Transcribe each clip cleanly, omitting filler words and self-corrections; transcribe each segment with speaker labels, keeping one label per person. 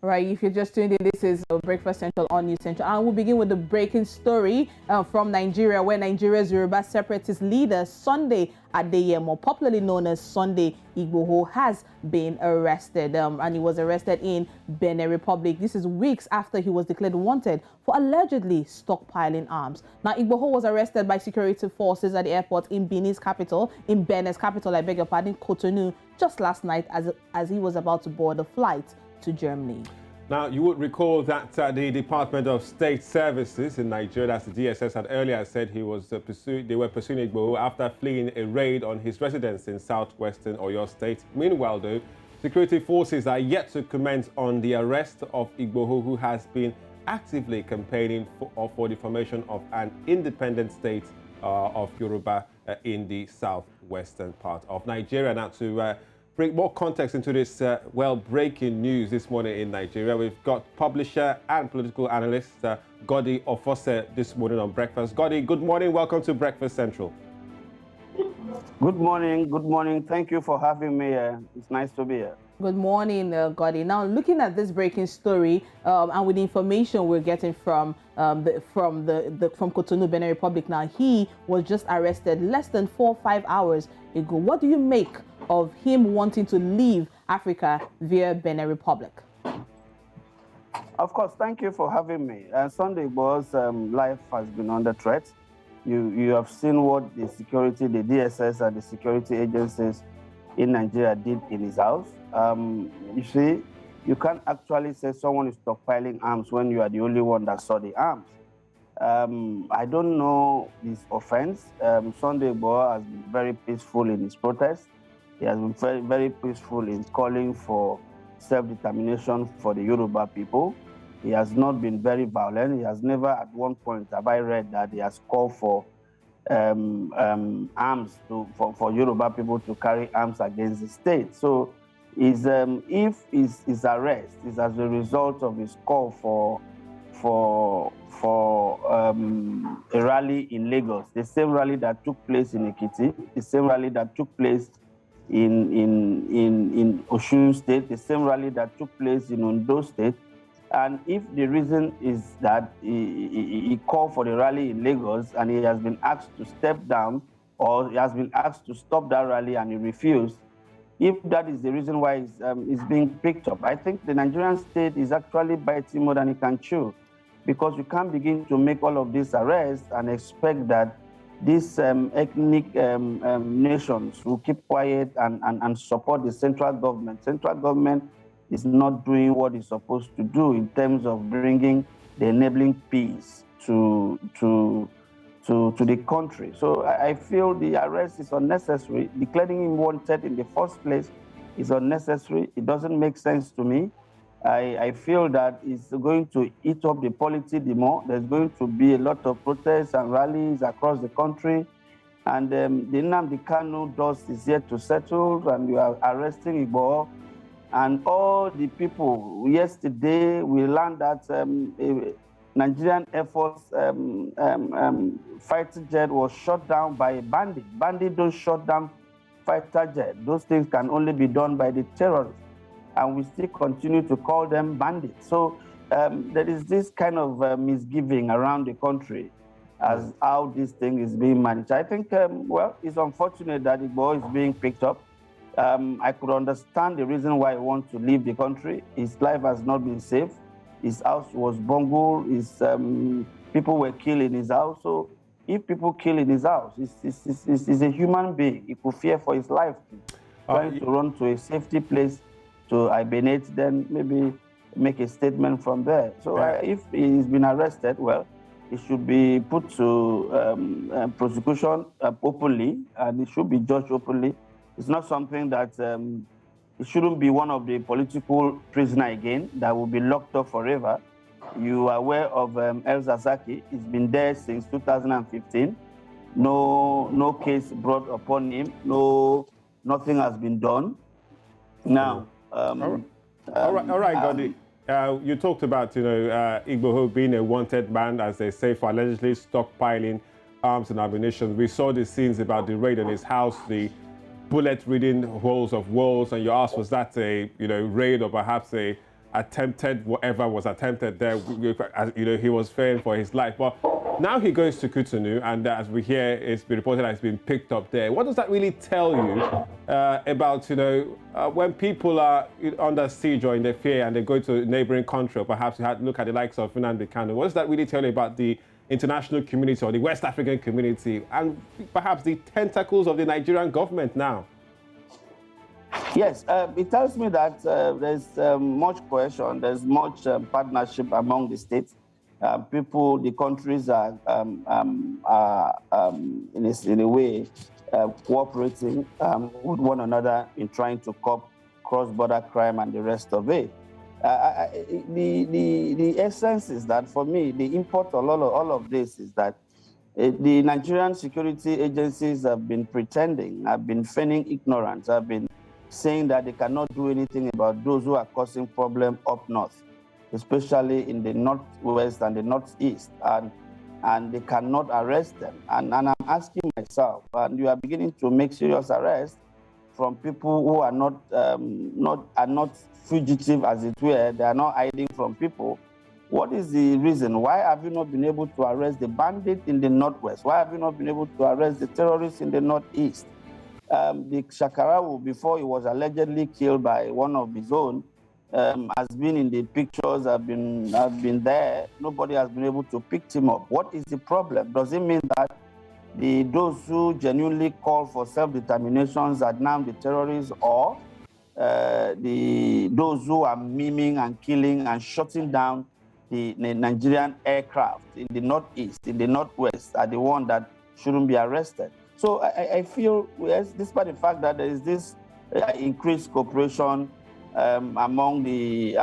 Speaker 1: Right, if you're just tuned in, this is Breakfast Central on News Central. And we'll begin with the breaking story from Nigeria, where Nigeria's Yoruba separatist leader, Sunday Adeyemo, popularly known as Sunday Igboho, has been arrested. And he was arrested in Benin Republic. This is weeks after he was declared wanted for allegedly stockpiling arms. Now, Igboho was arrested by security forces at the airport in Benin's capital, I beg your pardon, Cotonou, just last night as he was about to board a flight to Germany.
Speaker 2: Now, you would recall that the Department of State Services in Nigeria, that's the DSS, had earlier said they were pursuing Igboho after fleeing a raid on his residence in southwestern Oyo State. Meanwhile, though, security forces are yet to comment on the arrest of Igboho, who has been actively campaigning for the formation of an independent state of Yoruba in the southwestern part of Nigeria. Now, to bring more context into this, breaking news this morning in Nigeria, we've got publisher and political analyst Godi Ofose this morning on Breakfast. Godi, good morning. Welcome to Breakfast Central.
Speaker 3: Good morning. Good morning. Thank you for having me here. It's nice to be here.
Speaker 1: Good morning, Godi. Now, looking at this breaking story and with the information we're getting from Cotonou, Benin Republic, now he was just arrested less than 4 or 5 hours ago. What do you make of him wanting to leave Africa via Benin Republic?
Speaker 3: Of course, thank you for having me. Sunday Igboho's life has been under threat. You have seen what the DSS and the security agencies in Nigeria did in his house. You see, you can't actually say someone is stockpiling arms when you are the only one that saw the arms. I don't know his offense. Sunday Igboho has been very peaceful in his protest. He has been very, very peaceful in calling for self-determination for the Yoruba people. He has not been very violent. He has never at one point have I read that he has called for arms for Yoruba people to carry arms against the state. So if his arrest is as a result of his call for a rally in Lagos, the same rally that took place in Ekiti, the same rally that took place in Osun State, the same rally that took place in Ondo State, and if the reason is that he called for the rally in Lagos and he has been asked to step down, or he has been asked to stop that rally and he refused, if that is the reason why he's being picked up, I think the Nigerian state is actually biting more than it can chew, because you can't begin to make all of these arrests and expect that these ethnic nations will keep quiet and support the central government. Central government is not doing what it's supposed to do in terms of bringing the enabling peace to the country. So I feel the arrest is unnecessary. Declaring him wanted in the first place is unnecessary. It doesn't make sense to me. I feel that it's going to eat up the polity the more. There's going to be a lot of protests and rallies across the country. And the Nnamdi Kanu dust is yet to settle, and you are arresting Igboho. And all the people, yesterday we learned that Nigerian Air Force fighter jet was shot down by a bandit. Bandits don't shut down fighter jet. Those things can only be done by the terrorists. And we still continue to call them bandits. So there is this kind of misgiving around the country as how this thing is being managed. I think, it's unfortunate that Igboho is being picked up. I could understand the reason why he wants to leave the country. His life has not been safe. His house was bungled. People were killed in his house. So if people kill in his house, he's a human being. He could fear for his life. Trying to run to a safety place to hibernate, then maybe make a statement from there. So if he's been arrested, well, he should be put to prosecution openly, and he should be judged openly. It's not something that it shouldn't be one of the political prisoner again that will be locked up forever. You are aware of El Zazaki. He's been there since 2015. No case brought upon him. Nothing has been done. Now,
Speaker 2: all right, Godi. You talked about, Igboho being a wanted man, as they say, for allegedly stockpiling arms and ammunition. We saw the scenes about the raid on his house, the bullet-ridden holes of walls, and you asked, was that a raid or perhaps attempted whatever was attempted there. He was fearing for his life. But now he goes to Cotonou, and as we hear, it's been reported that he's been picked up there. What does that really tell you about, when people are under siege or in their fear and they go to a neighboring country, or perhaps you had look at the likes of Nnamdi Kanu? What does that really tell you about the international community or the West African community and perhaps the tentacles of the Nigerian government now?
Speaker 3: Yes, it tells me that there's much cohesion, there's much partnership among the states. The countries are in a way cooperating with one another in trying to curb cross-border crime and the rest of it. The essence is that, for me, the import of all of this is that the Nigerian security agencies have been pretending, have been feigning ignorance, have been saying that they cannot do anything about those who are causing problem up north, especially in the northwest and the northeast, and they cannot arrest them. And I'm asking myself, and you are beginning to make serious arrests from people who are not fugitive, as it were. They are not hiding from people. What is the reason? Why have you not been able to arrest the bandit in the northwest? Why have you not been able to arrest the terrorists in the northeast? The Shakarawu, before he was allegedly killed by one of his own, has been in the pictures, have been there. Nobody has been able to pick him up. What is the problem? Does it mean that those who genuinely call for self-determinations are now the terrorists, or those who are miming and killing and shutting down the Nigerian aircraft in the northeast, in the northwest, are the ones that shouldn't be arrested? So I feel, yes, despite the fact that there is this increased cooperation among the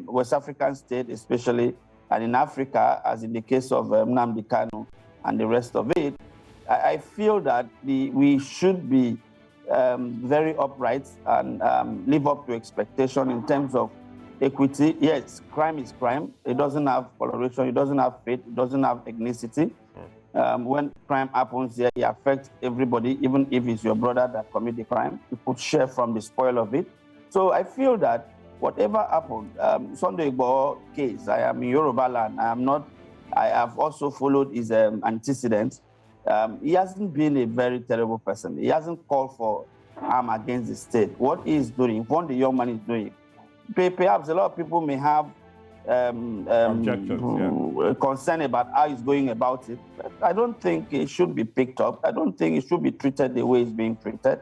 Speaker 3: West African states, especially, and in Africa, as in the case of Nnamdi Kanu and the rest of it, I feel that we should be very upright and live up to expectation in terms of equity. Yes, crime is crime. It doesn't have coloration. It doesn't have faith. It doesn't have ethnicity. When crime happens here, it affects everybody, even if it's your brother that commit the crime. You could share from the spoil of it. So I feel that whatever happened, Sunday Igboho case, I am in Yoruba land. I have also followed his antecedents. He hasn't been a very terrible person. He hasn't called for harm against the state. What he is doing, what the young man is doing, perhaps a lot of people may have concern about how he's going about it. But I don't think it should be picked up. I don't think it should be treated the way it's being treated.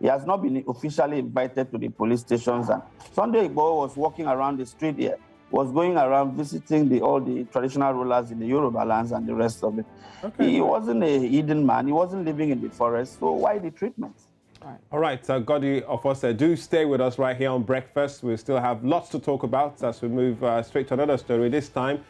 Speaker 3: He has not been officially invited to the police stations. And Sunday Igboho was walking around the street here, was going around visiting all the traditional rulers in the Yoruba lands and the rest of it. Okay. He wasn't a hidden man. He wasn't living in the forest. So why the treatment?
Speaker 2: All right, Godi of us, do stay with us right here on Breakfast. We still have lots to talk about as we move straight to another story. This time,